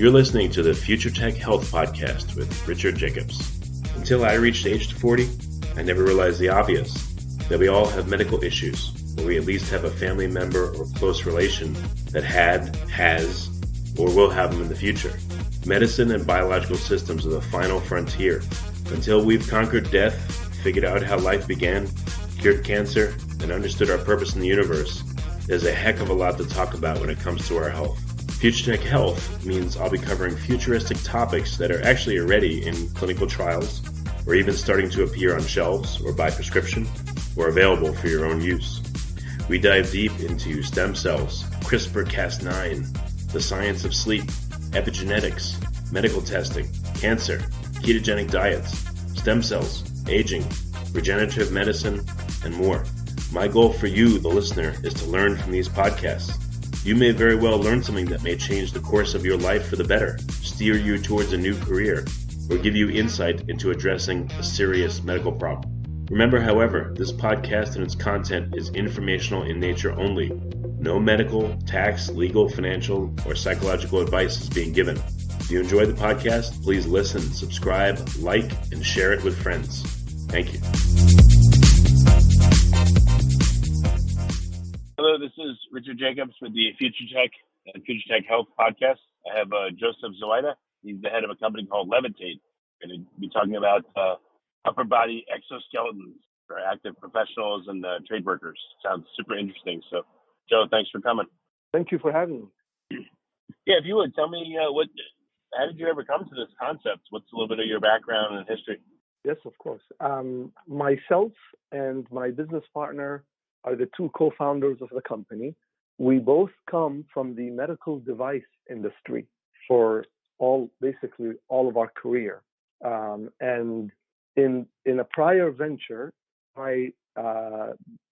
You're listening to the Future Tech Health Podcast with Richard Jacobs. Until I reached age 40, I never realized the obvious, that we all have medical issues, or we at least have a family member or close relation that had, has, or will have them in the future. Medicine and biological systems are the final frontier. Until we've conquered death, figured out how life began, cured cancer, and understood our purpose in the universe, there's a heck of a lot to talk about when it comes to our health. Future Tech Health means I'll be covering futuristic topics that are actually already in clinical trials, or even starting to appear on shelves or by prescription, or available for your own use. We dive deep into stem cells, CRISPR-Cas9, the science of sleep, epigenetics, medical testing, cancer, ketogenic diets, stem cells, aging, regenerative medicine, and more. My goal for you, the listener, is to learn from these podcasts. You may very well learn something that may change the course of your life for the better, steer you towards a new career, or give you insight into addressing a serious medical problem. Remember, however, this podcast and its content is informational in nature only. No medical, tax, legal, financial, or psychological advice is being given. If you enjoy the podcast, please listen, subscribe, like, and share it with friends. Thank you. Hello, this is Richard Jacobs with the Future Tech and Future Tech Health Podcast. I have Joseph Zoida. He's the head of a company called Levitate. We're going to be talking about upper body exoskeletons for active professionals and trade workers. Sounds super interesting. So, Joe, thanks for coming. Thank you for having me. Yeah, if you would, tell me how did you ever come to this concept? What's a little bit of your background and history? Yes, of course. Myself and my business partner are the two co-founders of the company. We both come from the medical device industry for basically all of our career. And in a prior venture, my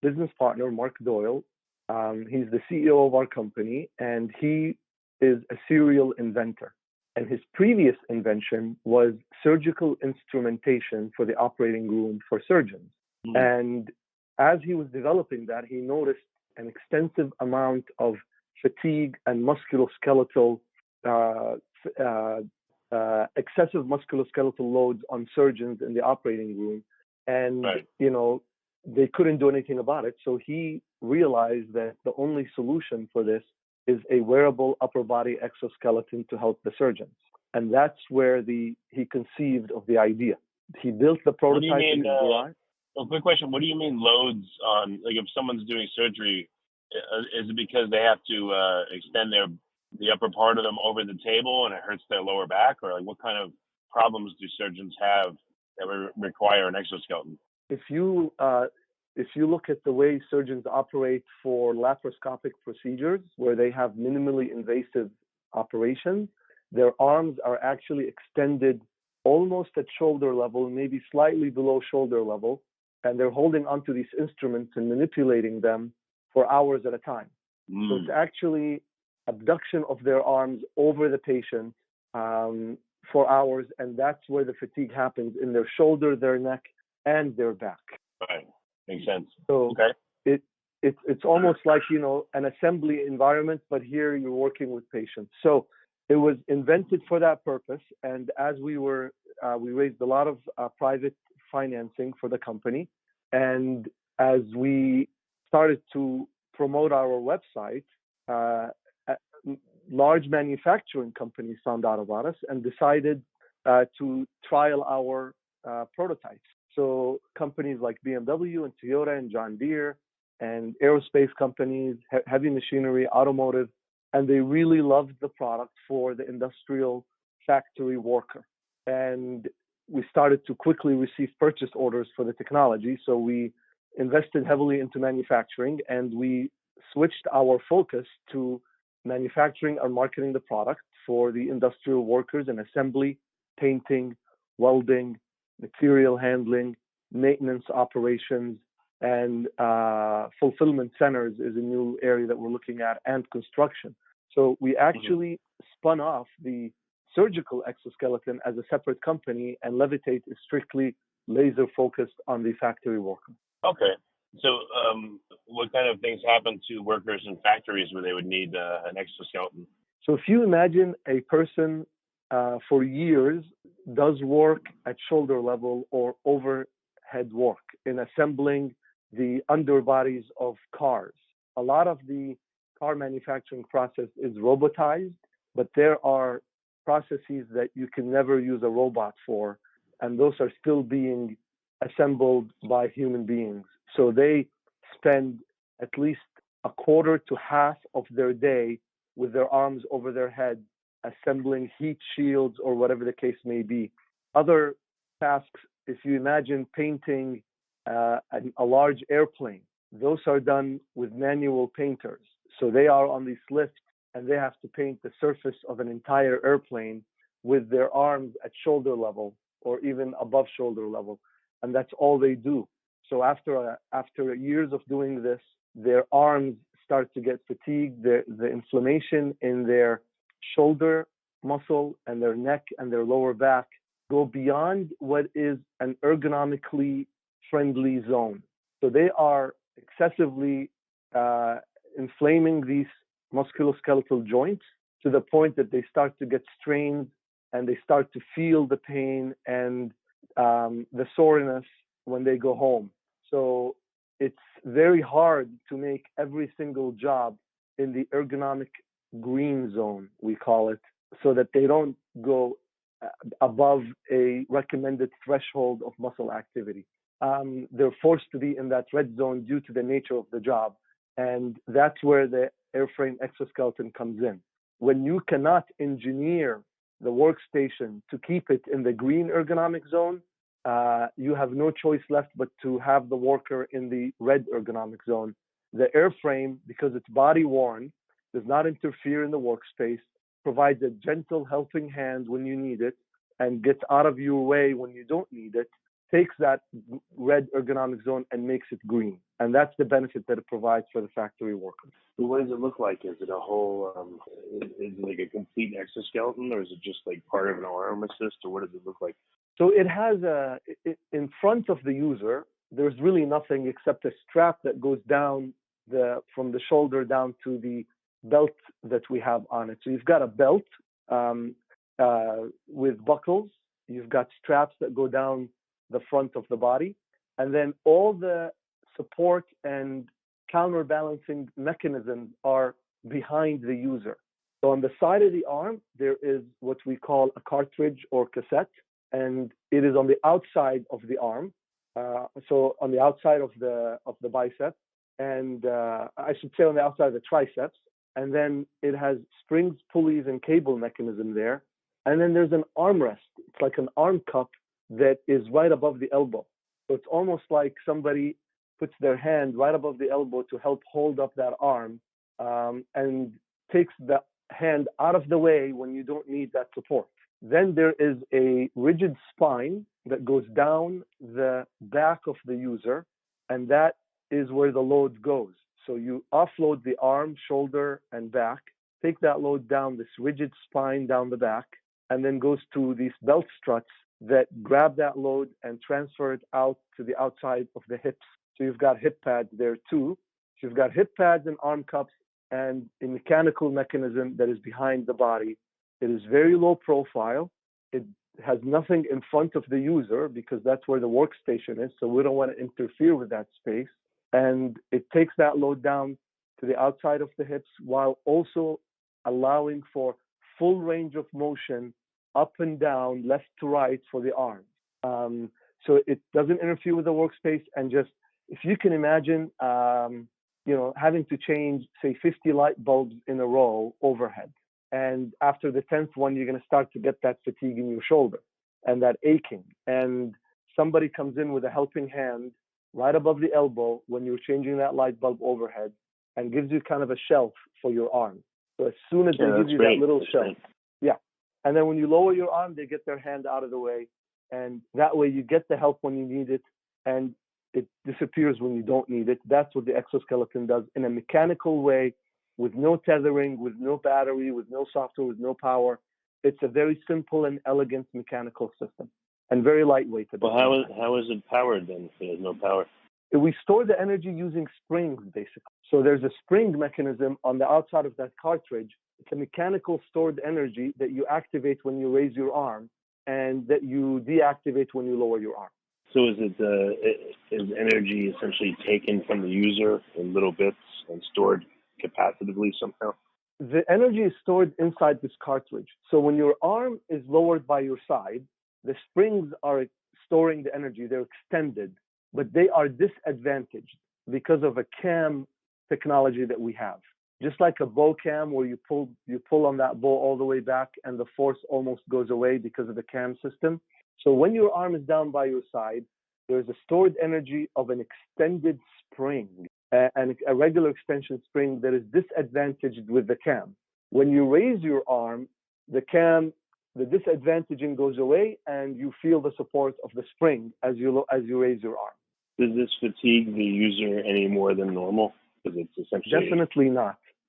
business partner, Mark Doyle, he's the CEO of our company, and he is a serial inventor. And his previous invention was surgical instrumentation for the operating room for surgeons. Mm-hmm. And as he was developing that, he noticed an extensive amount of fatigue and musculoskeletal, excessive musculoskeletal loads on surgeons in the operating room. And, right. They couldn't do anything about it. So he realized that the only solution for this is a wearable upper body exoskeleton to help the surgeons. And that's where he conceived of the idea. He built the prototype in his garage. Well, quick question. What do you mean loads on, like if someone's doing surgery, is it because they have to extend the upper part of them over the table and it hurts their lower back? Or like what kind of problems do surgeons have that require an exoskeleton? If you look at the way surgeons operate for laparoscopic procedures, where they have minimally invasive operations, their arms are actually extended almost at shoulder level, maybe slightly below shoulder level, and they're holding onto these instruments and manipulating them for hours at a time. So it's actually abduction of their arms over the patient for hours, and that's where the fatigue happens, in their shoulder, their neck, and their back. Right. Makes sense. So okay. It's almost like, an assembly environment, but here you're working with patients. So it was invented for that purpose. And as we raised a lot of private financing for the company. And as we started to promote our website, large manufacturing companies found out about us and decided to trial our prototypes. So companies like BMW and Toyota and John Deere and aerospace companies, heavy machinery, automotive, and they really loved the product for the industrial factory worker. And we started to quickly receive purchase orders for the technology. So we invested heavily into manufacturing, and we switched our focus to manufacturing and marketing the product for the industrial workers in assembly, painting, welding, material handling, maintenance operations, and fulfillment centers is a new area that we're looking at, and construction. So we actually spun off the surgical exoskeleton as a separate company, and Levitate is strictly laser focused on the factory worker. Okay. So what kind of things happen to workers in factories where they would need an exoskeleton? So if you imagine a person for years does work at shoulder level or overhead work in assembling the underbodies of cars. A lot of the car manufacturing process is robotized, but there are processes that you can never use a robot for, and those are still being assembled by human beings. So they spend at least a quarter to half of their day with their arms over their head, assembling heat shields or whatever the case may be. Other tasks, if you imagine painting a large airplane, those are done with manual painters. So they are on these lifts and they have to paint the surface of an entire airplane with their arms at shoulder level or even above shoulder level. And that's all they do. So after years of doing this, their arms start to get fatigued. The inflammation in their shoulder muscle and their neck and their lower back go beyond what is an ergonomically friendly zone. So they are excessively inflaming these musculoskeletal joints to the point that they start to get strained and they start to feel the pain and the soreness when they go home. So it's very hard to make every single job in the ergonomic green zone, we call it, so that they don't go above a recommended threshold of muscle activity. They're forced to be in that red zone due to the nature of the job. And that's where the airframe exoskeleton comes in. When you cannot engineer the workstation to keep it in the green ergonomic zone, you have no choice left but to have the worker in the red ergonomic zone. The airframe, because it's body worn, does not interfere in the workspace, provides a gentle helping hand when you need it, and gets out of your way when you don't need it, takes that red ergonomic zone and makes it green. And that's the benefit that it provides for the factory workers. So what does it look like? Is it a whole, is it like a complete exoskeleton, or is it just like part of an arm assist, or what does it look like? So it has in front of the user, there's really nothing except a strap that goes down from the shoulder down to the belt that we have on it. So you've got a belt with buckles. You've got straps that go down the front of the body. And then all the support and counterbalancing mechanisms are behind the user. So on the side of the arm, there is what we call a cartridge or cassette, and it is on the outside of the arm. So on the outside of the bicep, and I should say on the outside of the triceps. And then it has springs, pulleys, and cable mechanism there. And then there's an armrest. It's like an arm cup that is right above the elbow. So it's almost like somebody puts their hand right above the elbow to help hold up that arm and takes the hand out of the way when you don't need that support. Then there is a rigid spine that goes down the back of the user, and that is where the load goes. So you offload the arm, shoulder, and back, take that load down this rigid spine down the back, and then goes to these belt struts that grab that load and transfer it out to the outside of the hips. So you've got hip pads there too. So you've got hip pads and arm cups and a mechanical mechanism that is behind the body. It is very low profile. It has nothing in front of the user because that's where the workstation is. So we don't want to interfere with that space. And it takes that load down to the outside of the hips while also allowing for full range of motion up and down, left to right for the arm. So it doesn't interfere with the workspace. And just, if you can imagine, having to change, say, 50 light bulbs in a row overhead. And after the 10th one, you're going to start to get that fatigue in your shoulder and that aching. And somebody comes in with a helping hand right above the elbow when you're changing that light bulb overhead and gives you kind of a shelf for your arm. So as soon as they give you that little shelf, and then when you lower your arm, they get their hand out of the way. And that way you get the help when you need it and it disappears when you don't need it. That's what the exoskeleton does in a mechanical way, with no tethering, with no battery, with no software, with no power. It's a very simple and elegant mechanical system and very lightweight. Well, how is it powered then if there's no power? We store the energy using springs, basically. So there's a spring mechanism on the outside of that cartridge It's a mechanical stored energy that you activate when you raise your arm and that you deactivate when you lower your arm. So is energy essentially taken from the user in little bits and stored capacitively somehow? The energy is stored inside this cartridge. So when your arm is lowered by your side, the springs are storing the energy. They're extended, but they are disadvantaged because of a cam technology that we have. Just like a bow cam where you pull on that bow all the way back and the force almost goes away because of the cam system. So when your arm is down by your side, there's a stored energy of an extended spring and a regular extension spring that is disadvantaged with the cam. When you raise your arm, the disadvantaging goes away and you feel the support of the spring as you raise your arm. Does this fatigue the user any more than normal? Because it's essentially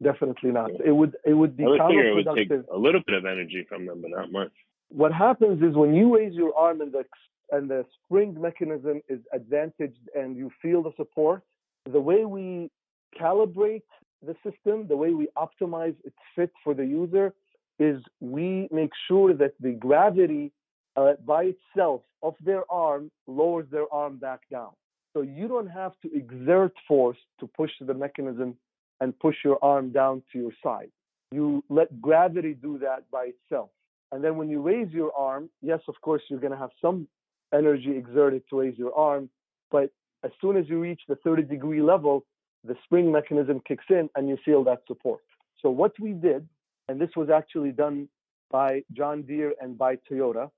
Definitely not. Yeah. It would be I would figure it would counterproductive. take a little bit of energy from them, but not much. What happens is when you raise your arm and the spring mechanism is advantaged and you feel the support, the way we calibrate the system, the way we optimize its fit for the user is we make sure that the gravity by itself of their arm lowers their arm back down. So you don't have to exert force to push the mechanism and push your arm down to your side. You let gravity do that by itself. And then when you raise your arm, yes, of course, you're going to have some energy exerted to raise your arm. But as soon as you reach the 30-degree level, the spring mechanism kicks in and you feel that support. So what we did, and this was actually done by John Deere and by Toyota,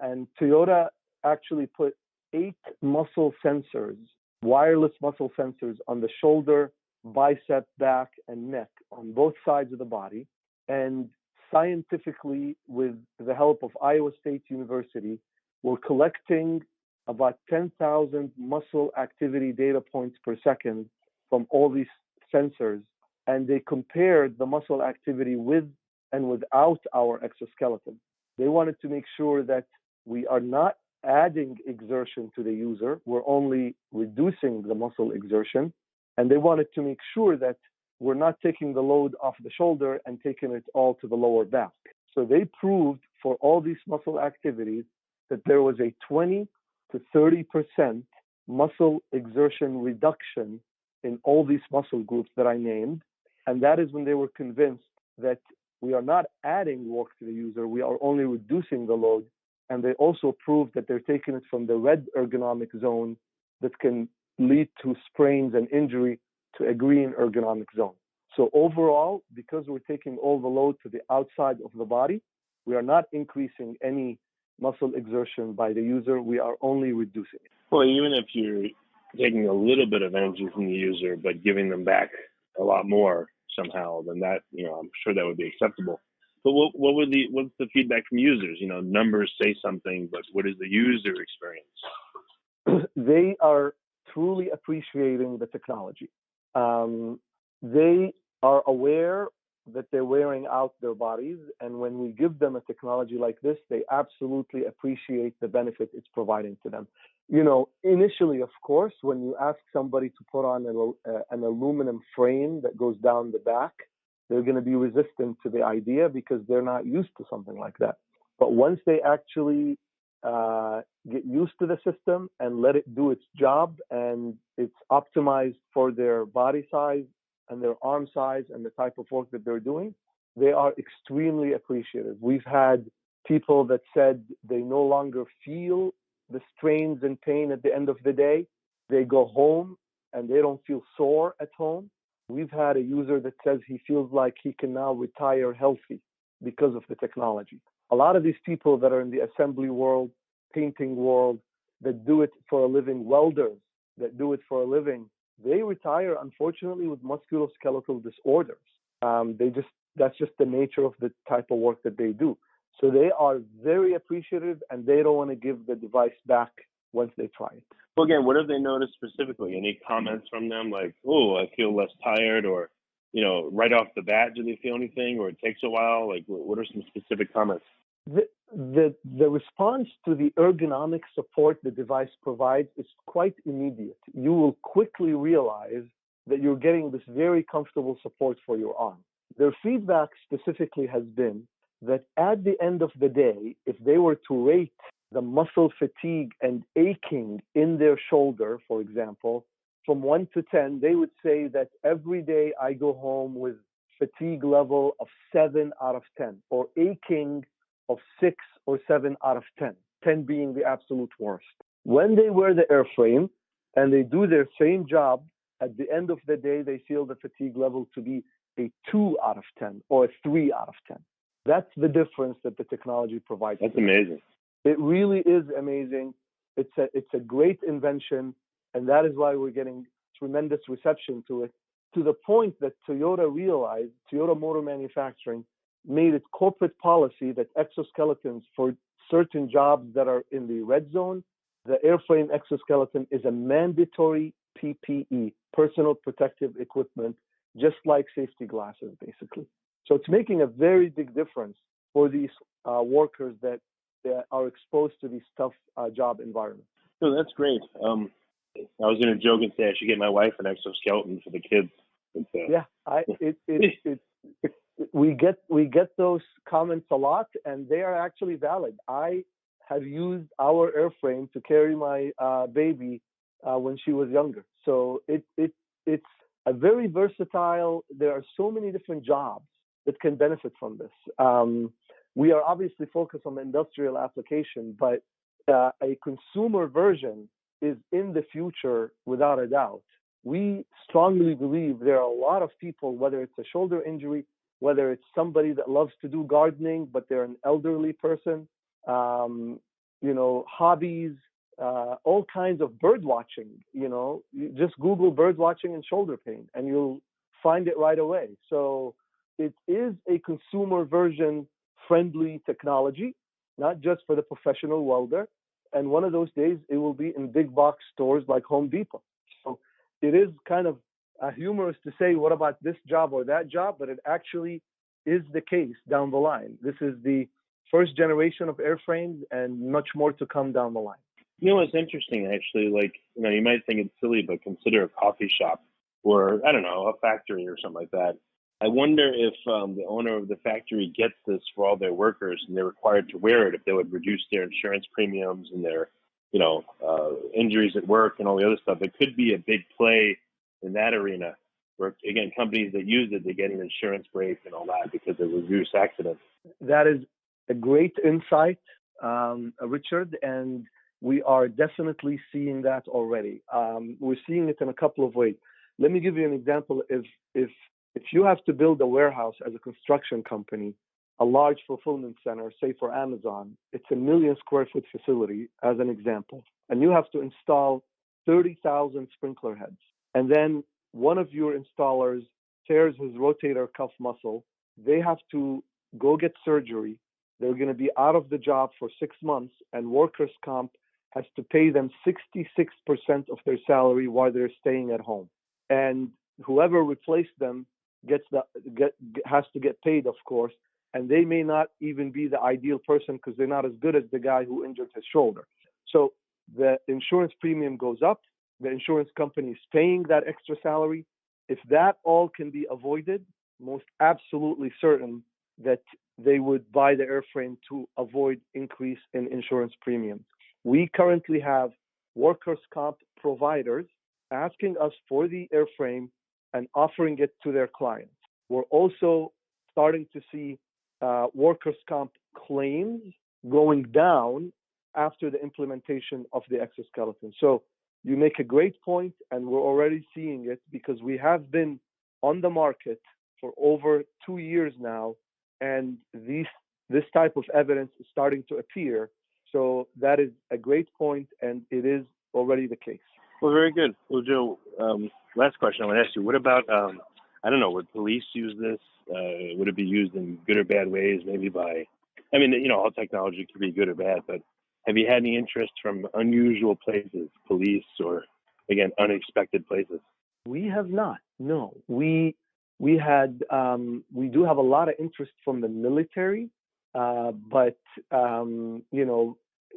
and Toyota actually put 8 muscle sensors, wireless muscle sensors on the shoulder, bicep, back, and neck on both sides of the body. And scientifically, with the help of Iowa State University, we're collecting about 10,000 muscle activity data points per second from all these sensors. And they compared the muscle activity with and without our exoskeleton. They wanted to make sure that we are not adding exertion to the user, we're only reducing the muscle exertion. And they wanted to make sure that we're not taking the load off the shoulder and taking it all to the lower back. So they proved for all these muscle activities that there was a 20 to 30% muscle exertion reduction in all these muscle groups that I named. And that is when they were convinced that we are not adding work to the user, we are only reducing the load. And they also proved that they're taking it from the red ergonomic zone that can lead to sprains and injury to a green ergonomic zone. So overall, because we're taking all the load to the outside of the body, we are not increasing any muscle exertion by the user, we are only reducing it. Well, even if you're taking a little bit of energy from the user, but giving them back a lot more somehow, then that, I'm sure that would be acceptable. But what's the feedback from users? Numbers say something, but what is the user experience? They are truly appreciating the technology. They are aware that they're wearing out their bodies, and when we give them a technology like this, they absolutely appreciate the benefit it's providing to them. Initially, of course, when you ask somebody to put on an aluminum frame that goes down the back, they're going to be resistant to the idea because they're not used to something like that. But once they actually get used to the system and let it do its job, and it's optimized for their body size and their arm size and the type of work that they're doing, they are extremely appreciative. We've had people that said they no longer feel the strains and pain at the end of the day. They go home and they don't feel sore at home. We've had a user that says he feels like he can now retire healthy because of the technology. A lot of these people that are in the assembly world, painting world, that do it for a living, welders that do it for a living, they retire, unfortunately, with musculoskeletal disorders. That's just the nature of the type of work that they do. So they are very appreciative, and they don't want to give the device back once they try it. Well, again, what have they noticed specifically? Any comments from them like, oh, I feel less tired, or, right off the bat, do they feel anything, or it takes a while? Like, what are some specific comments? The response to the ergonomic support the device provides is quite immediate. You will quickly realize that you're getting this very comfortable support for your arm. Their feedback specifically has been that at the end of the day, if they were to rate the muscle fatigue and aching in their shoulder, for example, from 1 to 10, they would say that every day I go home with fatigue level of 7 out of 10, or aching of 6 or 7 out of 10, 10 being the absolute worst. When they wear the airframe and they do their same job, at the end of the day, they feel the fatigue level to be a 2 out of 10 or a 3 out of 10. That's the difference that the technology provides. That's amazing. It really is amazing. It's a great invention, and that is why we're getting tremendous reception to it, to the point that Toyota Motor Manufacturing made it corporate policy that exoskeletons for certain jobs that are in the red zone, the airframe exoskeleton is a mandatory PPE, personal protective equipment, just like safety glasses, basically. So it's making a very big difference for these workers that are exposed to these tough job environments. So that's great. I was going to joke and say I should get my wife an exoskeleton for the kids. Yeah, we get those comments a lot, and they are actually valid. I have used our airframe to carry my baby when she was younger. So it's a very versatile. There are so many different jobs that can benefit from this. We are obviously focused on the industrial application, but a consumer version is in the future without a doubt. We strongly believe there are a lot of people, whether it's a shoulder injury, whether it's somebody that loves to do gardening, but they're an elderly person, hobbies, all kinds of bird watching. You just Google bird watching and shoulder pain, and you'll find it right away. So it is a consumer version friendly technology, not just for the professional welder. And one of those days, it will be in big box stores like Home Depot. So it is kind of humorous to say, what about this job or that job? But it actually is the case down the line. This is the first generation of airframes, and much more to come down the line. It's interesting, actually. You might think it's silly, but consider a coffee shop or, I don't know, a factory or something like that. I wonder if the owner of the factory gets this for all their workers and they're required to wear it, if they would reduce their insurance premiums and their, injuries at work and all the other stuff. It could be a big play in that arena where, again, companies that use it, they get an insurance break and all that because they reduce accidents. That is a great insight, Richard, and we are definitely seeing that already. We're seeing it in a couple of ways. Let me give you an example. If you have to build a warehouse as a construction company, a large fulfillment center, say for Amazon, it's a 1 million square foot facility as an example, and you have to install 30,000 sprinkler heads. And then one of your installers tears his rotator cuff muscle. They have to go get surgery. They're going to be out of the job for 6 months, and workers' comp has to pay them 66% of their salary while they're staying at home. And whoever replaced them has to get paid, of course, and they may not even be the ideal person because they're not as good as the guy who injured his shoulder. So the insurance premium goes up. The insurance company is paying that extra salary. If that all can be avoided, most absolutely certain that they would buy the airframe to avoid increase in insurance premiums. We currently have workers' comp providers asking us for the airframe and offering it to their clients. We're also starting to see workers' comp claims going down after the implementation of the exoskeleton. So you make a great point, and we're already seeing it because we have been on the market for over 2 years now, and this type of evidence is starting to appear. So that is a great point, and it is already the case. Well, very good. Well, Joe, last question I want to ask you. What about, would police use this? Would it be used in good or bad ways, maybe all technology can be good or bad, but have you had any interest from unusual places, police or, again, unexpected places? We have not, no. We do have a lot of interest from the military, but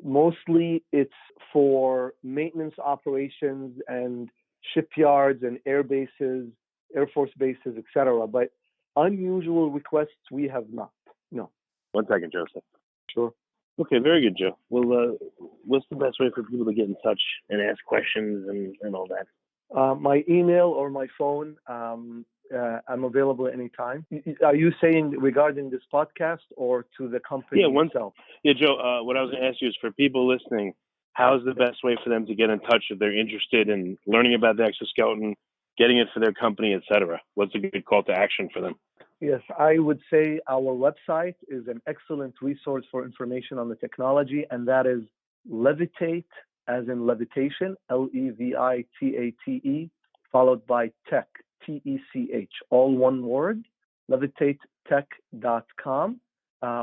mostly it's for maintenance operations and shipyards and air bases, Air Force bases, etc. But unusual requests, we have not. No. 1 second, Joseph. Sure. Okay, very good, Joe. Well, what's the best way for people to get in touch and ask questions and all that? My email or my phone, I'm available anytime. Are you saying regarding this podcast or to the company itself? Yeah, Joe, what I was going to ask you is for people listening, how's the best way for them to get in touch if they're interested in learning about the exoskeleton, getting it for their company, etc.? What's a good call to action for them? Yes, I would say our website is an excellent resource for information on the technology, and that is Levitate, as in levitation, Levitate, followed by tech, TECH, all one word, levitatetech.com,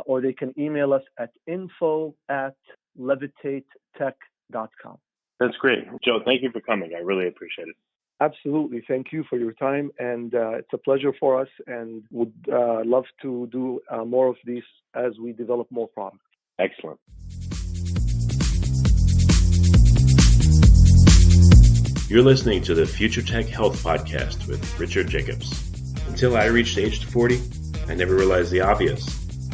or they can email us at info@levitatetech.com. That's great. Joe, thank you for coming. I really appreciate it. Absolutely. Thank you for your time. And it's a pleasure for us, and would love to do more of these as we develop more products. Excellent. You're listening to the Future Tech Health Podcast with Richard Jacobs. Until I reached age 40, I never realized the obvious,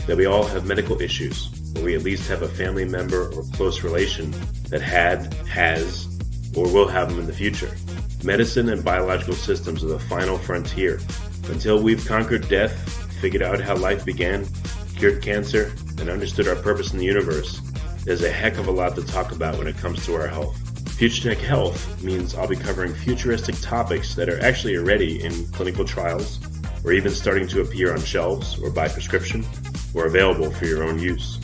that we all have medical issues, or we at least have a family member or close relation that has, or will have them in the future. Medicine and biological systems are the final frontier. Until we've conquered death, figured out how life began, cured cancer, and understood our purpose in the universe, there's a heck of a lot to talk about when it comes to our health. Future Tech Health means I'll be covering futuristic topics that are actually already in clinical trials, or even starting to appear on shelves or by prescription, or available for your own use.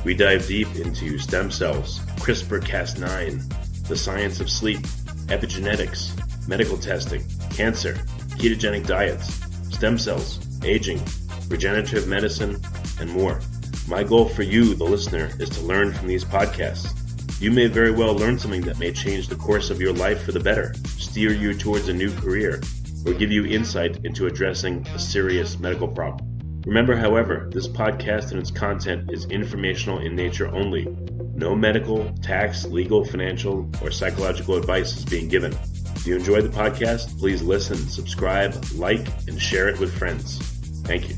We dive deep into stem cells, CRISPR-Cas9, the science of sleep, epigenetics, medical testing, cancer, ketogenic diets, stem cells, aging, regenerative medicine, and more. My goal for you, the listener, is to learn from these podcasts. You may very well learn something that may change the course of your life for the better, steer you towards a new career, or give you insight into addressing a serious medical problem. Remember, however, this podcast and its content is informational in nature only. No medical, tax, legal, financial, or psychological advice is being given. If you enjoyed the podcast, please listen, subscribe, like, and share it with friends. Thank you.